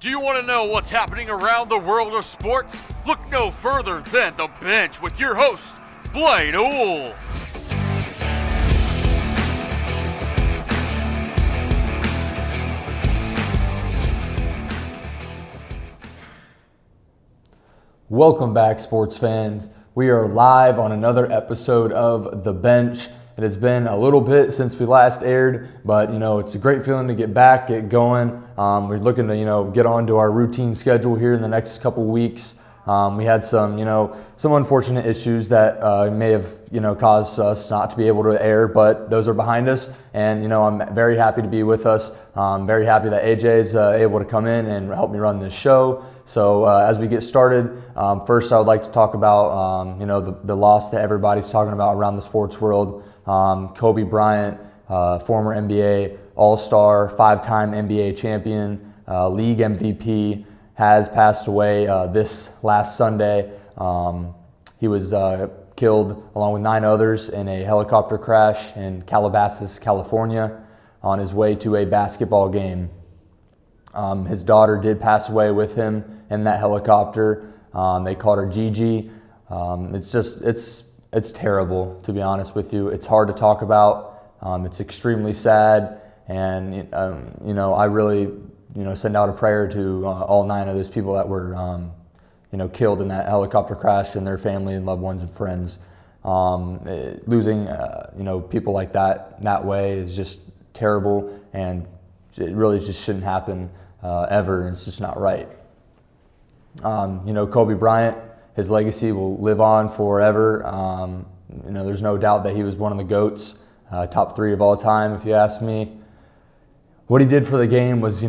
Do you want to know what's happening around the world of sports? Look no further than The Bench with your host, Bryant. Welcome back, sports fans. We are live on another episode of The Bench. It has been a little bit since we last aired, but it's a great feeling to get back, get going. We're looking to get on to our routine schedule here in the next couple weeks. We had some unfortunate issues that may have caused us not to be able to air, but those are behind us. And I'm very happy to be with us. I'm very happy that AJ is able to come in and help me run this show. So as we get started, first I would like to talk about the loss that everybody's talking about around the sports world. Kobe Bryant, former NBA All-Star, 5-time NBA champion, league MVP, has passed away this last Sunday. He was killed along with 9 others in a helicopter crash in Calabasas, California, on his way to a basketball game. His daughter did pass away with him in that helicopter. They called her Gigi. It's terrible, to be honest with you. It's hard to talk about. It's extremely sad, and I really send out a prayer to all 9 of those people that were killed in that helicopter crash, and their family and loved ones and friends. Losing people like that way is just terrible, and it really just shouldn't happen ever, and it's just not right. Kobe Bryant, his legacy will live on forever. There's no doubt that he was one of the GOATs, top 3 of all time, if you ask me. What he did for the game was,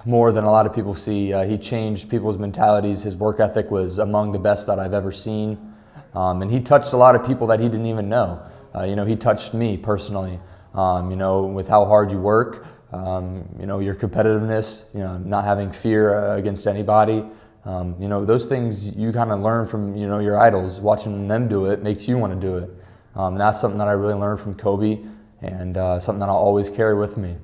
more than a lot of people see. He changed people's mentalities. His work ethic was among the best that I've ever seen. And he touched a lot of people that he didn't even know. He touched me personally, with how hard you work, your competitiveness, not having fear against anybody. Those things you kind of learn from, your idols. Watching them do it makes you want to do it. And that's something that I really learned from Kobe, and something that I'll always carry with me.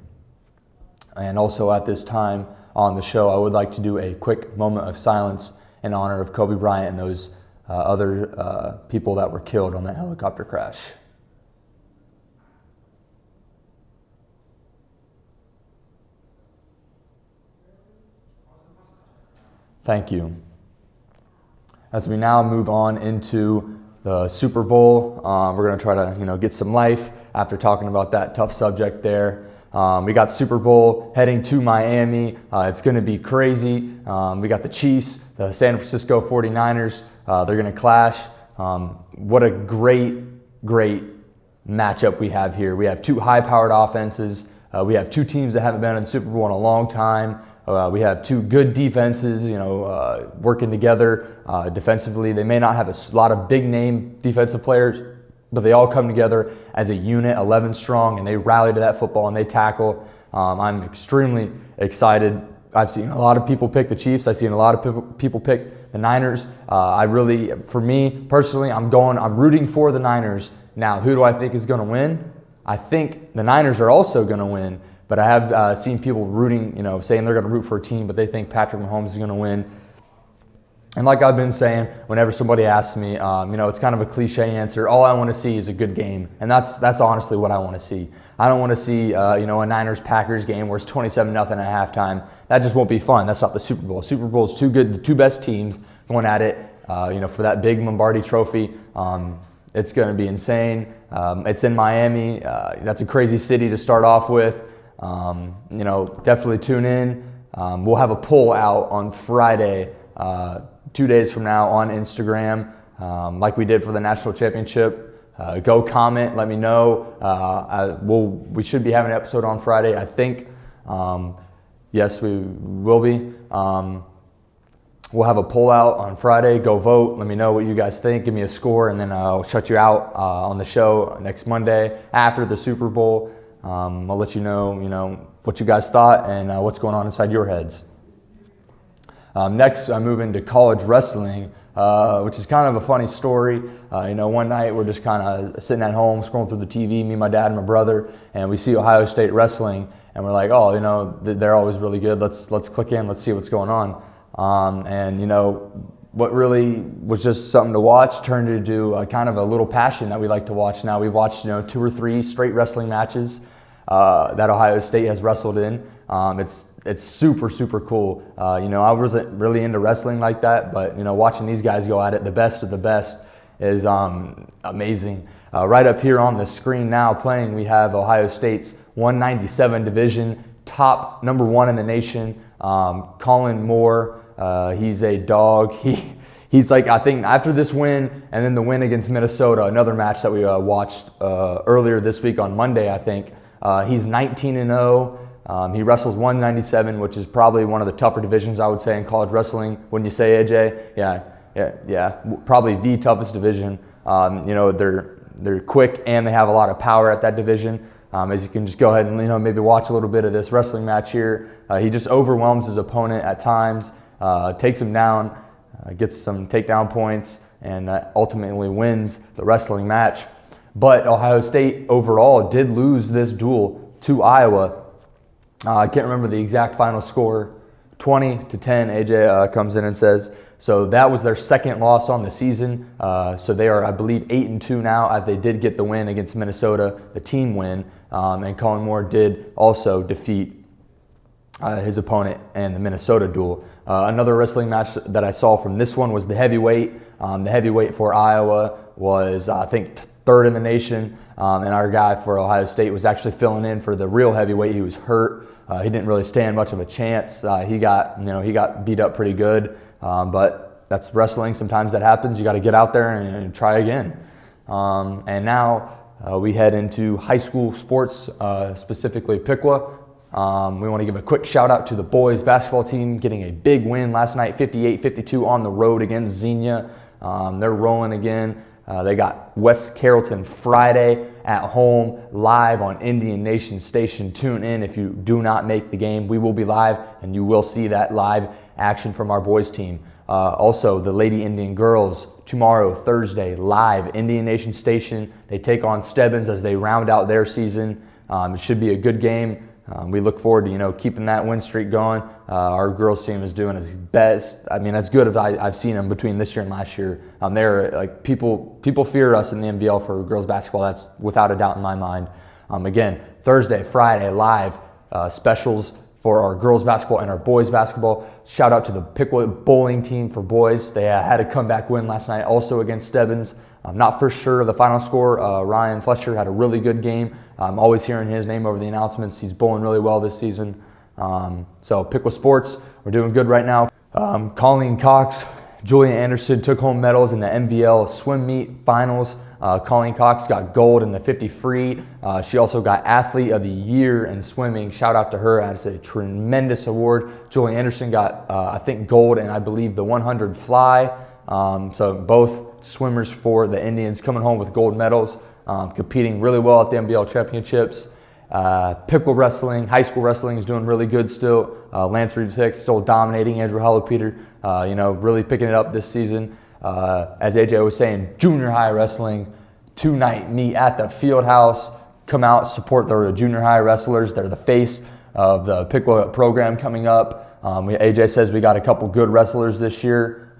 And also at this time on the show, I would like to do a quick moment of silence in honor of Kobe Bryant and those other people that were killed on that helicopter crash. Thank you. As we now move on into the Super Bowl, we're going to try to get some life after talking about that tough subject there. We got Super Bowl heading to Miami. It's going to be crazy. We got the Chiefs, the San Francisco 49ers. They're going to clash. What a great matchup we have here. We have 2 high-powered offenses. We have 2 teams that haven't been in the Super Bowl in a long time. We have 2 good defenses, working together defensively. They may not have a lot of big-name defensive players, but they all come together as a unit, 11 strong, and they rally to that football and they tackle. I'm extremely excited. I've seen a lot of people pick the Chiefs. I've seen a lot of people pick the Niners. For me personally, I'm rooting for the Niners. Now, who do I think is going to win? I think the Niners are also going to win. But I have seen people rooting, saying they're going to root for a team, but they think Patrick Mahomes is going to win. And like I've been saying, whenever somebody asks me, it's kind of a cliche answer. All I want to see is a good game, and that's honestly what I want to see. I don't want to see, a Niners-Packers game where it's 27-0 at halftime. That just won't be fun. That's not the Super Bowl. Super Bowl is too good. The 2 best teams going at it, for that big Lombardi Trophy. It's going to be insane. It's in Miami. That's a crazy city to start off with. Definitely tune in. We'll have a poll out on Friday, 2 days from now on Instagram, like we did for the national championship. Go comment, let me know. We should be having an episode on Friday, I think. Yes, we will be. We'll have a poll out on Friday. Go vote. Let me know what you guys think. Give me a score, and then I'll shut you out on the show next Monday after the Super Bowl. I'll let you know, what you guys thought and what's going on inside your heads. Next, I move into college wrestling, which is kind of a funny story. One night we're just kind of sitting at home, scrolling through the TV, me, my dad, and my brother, and we see Ohio State wrestling. and we're like, oh, they're always really good. Let's click in. Let's see what's going on. And what really was just something to watch turned into a kind of a little passion that we like to watch now. We've watched 2 or 3 straight wrestling matches that Ohio State has wrestled in. It's super, super cool. I wasn't really into wrestling like that, but watching these guys go at it, the best of the best, is amazing. Right up here on the screen now playing, we have Ohio State's 197 division, top number 1 in the nation, Colin Moore. He's a dog. He's like, I think after this win and then the win against Minnesota, another match that we watched earlier this week on Monday, I think, he's 19-0. He wrestles 197, which is probably one of the tougher divisions, I would say, in college wrestling. Wouldn't you say, AJ? Yeah. Probably the toughest division. They're quick and they have a lot of power at that division. As you can just go ahead and maybe watch a little bit of this wrestling match here. He just overwhelms his opponent at times, takes him down, gets some takedown points, and ultimately wins the wrestling match. But Ohio State overall did lose this duel to Iowa. I can't remember the exact final score, 20-10, AJ comes in and says. So that was their second loss on the season. So they are, I believe, 8-2 now, as they did get the win against Minnesota, the team win. And Colin Moore did also defeat his opponent in the Minnesota duel. Another wrestling match that I saw from this one was the heavyweight. The heavyweight for Iowa was, I think, third in the nation. And our guy for Ohio State was actually filling in for the real heavyweight. He was hurt. He didn't really stand much of a chance. He got beat up pretty good. But that's wrestling. Sometimes that happens. You got to get out there and try again. And now we head into high school sports, specifically Piqua. We want to give a quick shout out to the boys basketball team getting a big win last night, 58-52 on the road against Xenia. They're rolling again. They got West Carrollton Friday at home, live on Indian Nation Station. Tune in if you do not make the game. We will be live, and you will see that live action from our boys team. Also, the Lady Indian girls tomorrow, Thursday, live, Indian Nation Station. They take on Stebbins as they round out their season. It should be a good game. We look forward to keeping that win streak going. Our girls team is doing as best. I mean, as good as I've seen them between this year and last year. They're like people fear us in the NBL for girls basketball. That's without a doubt in my mind. Again, Thursday, Friday, live specials for our girls basketball and our boys basketball. Shout out to the Piqua bowling team for boys. They had a comeback win last night, also against Stebbins. I'm not for sure of the final score. Ryan Flesher had a really good game. I'm always hearing his name over the announcements. He's bowling really well this season. So Piqua Sports, we're doing good right now. Colleen Cox, Julia Anderson took home medals in the MVL swim meet finals. Colleen Cox got gold in the 50 free. She also got Athlete of the Year in swimming. Shout out to her. That's a tremendous award. Julia Anderson got, I think, gold in, I believe, the 100 fly. So both swimmers for the Indians coming home with gold medals, competing really well at the NBL championships. Piqua wrestling, high school wrestling is doing really good still. Lance Reeves Hicks still dominating. Andrew Hollopeter, really picking it up this season. As AJ was saying, junior high wrestling, 2-night meet at the field house. Come out, support the junior high wrestlers. They're the face of the Piqua program coming up. AJ says we got a couple good wrestlers this year.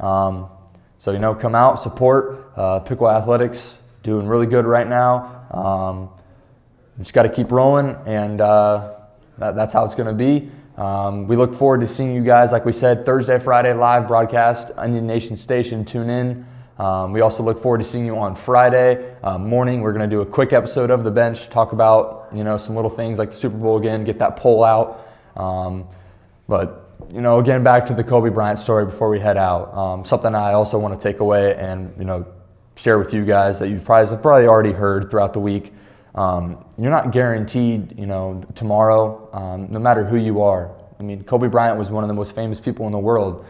So, come out, support Piqua Athletics, doing really good right now. Just got to keep rolling, and that's how it's going to be. We look forward to seeing you guys, like we said, Thursday, Friday, live broadcast, Indian Nation Station, tune in. We also look forward to seeing you on Friday morning. We're going to do a quick episode of The Bench, talk about, some little things like the Super Bowl again, get that poll out. But again, back to the Kobe Bryant story before we head out. Something I also want to take away and, share with you guys that you've probably already heard throughout the week. You're not guaranteed, tomorrow, no matter who you are. I mean, Kobe Bryant was one of the most famous people in the world.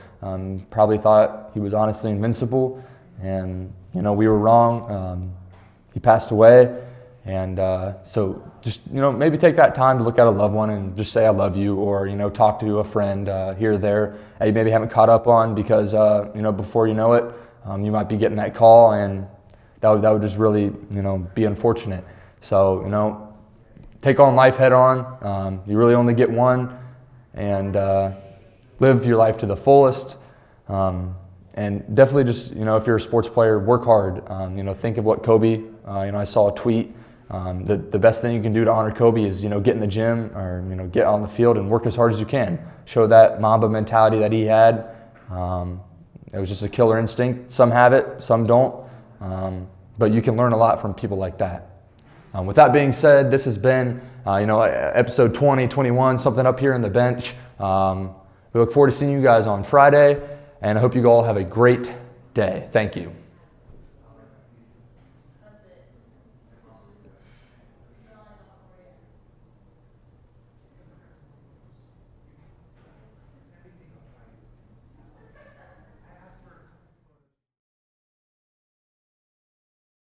Probably thought he was honestly invincible, and, we were wrong. He passed away, and so just, maybe take that time to look at a loved one and just say I love you, or, talk to a friend here or there that you maybe haven't caught up on because, before you know it, you might be getting that call, and that would just really, be unfortunate. So, take on life head on. You really only get one, and live your life to the fullest. And definitely just, if you're a sports player, work hard. Think of what Kobe, I saw a tweet. The best thing you can do to honor Kobe is, get in the gym or, get on the field and work as hard as you can. Show that Mamba mentality that he had. It was just a killer instinct. Some have it, some don't. But you can learn a lot from people like that. With that being said, this has been, episode 20, 21, something up here in the bench. We look forward to seeing you guys on Friday, and I hope you all have a great day. Thank you.